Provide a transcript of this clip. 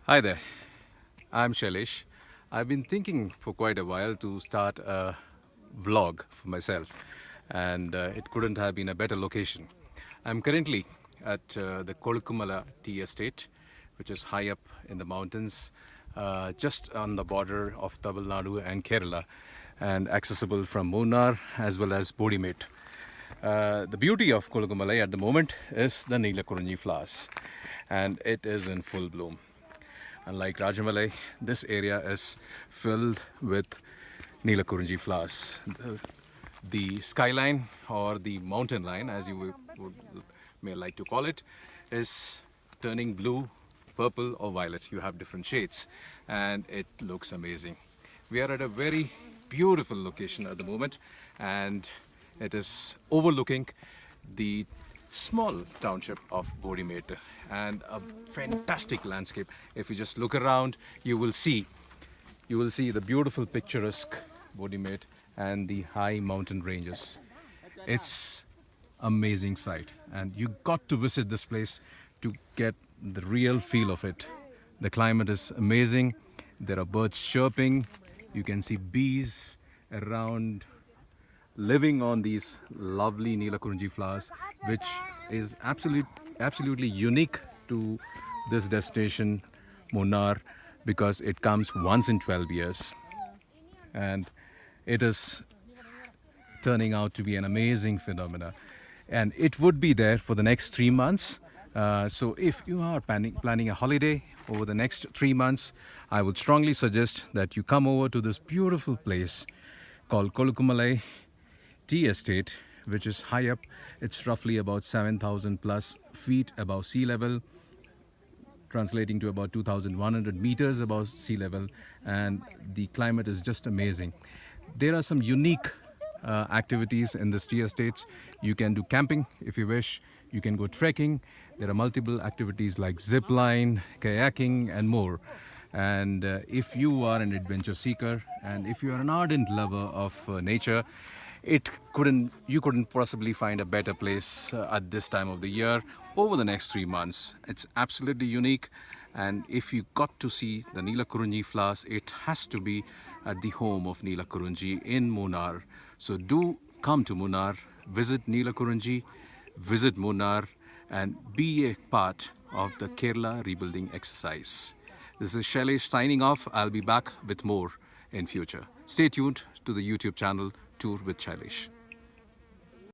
Hi there, I'm Shailesh. I've been thinking for quite a while to start a vlog for myself, and it couldn't have been a better location. I'm currently at the Kolukkumalai Tea Estate, which is high up in the mountains, just on the border of Tamil Nadu and Kerala, and accessible from Munnar as well as Bodimate. The beauty of Kolukkumalai at the moment is the Neelakurinji flowers, and it is in full bloom. Unlike Rajamalai, this area is filled with Neelakurinji flowers. The skyline, or the mountain line as you may like to call it, is turning blue, purple or violet. You have different shades and it looks amazing. We are at a very beautiful location at the moment, and it is overlooking the small township of Bodimate and a fantastic landscape. If you just look around, you will see the beautiful picturesque Bodimate and the high mountain ranges. It's amazing sight, and you got to visit this place to get the real feel of it. The climate is amazing. There are birds chirping. You can see bees around living on these lovely Neelakurinji flowers, which is absolutely unique to this destination, Munnar, because it comes once in 12 years. And it is turning out to be an amazing phenomena. And it would be there for the next 3 months. So if you are planning a holiday over the next 3 months, I would strongly suggest that you come over to this beautiful place called Kolukkumalai Tea Estate, which is high up. It's roughly about 7,000 plus feet above sea level, translating to about 2,100 meters above sea level, and the climate is just amazing. There are some unique activities in this tea estates. You can do camping if you wish. You can go trekking. There are multiple activities like zip line, kayaking, and more. And if you are an adventure seeker, and if you are an ardent lover of nature, you couldn't possibly find a better place at this time of the year over the next 3 months. It's absolutely unique, and if you got to see the Neelakurinji flowers, it has to be at the home of Neelakurinji in Munnar. So do come to Munnar, visit Neelakurinji, visit Munnar, and be a part of the Kerala rebuilding exercise. This is Shailesh signing off. I'll be back with more in future. Stay tuned to the YouTube channel Tour with Shailesh.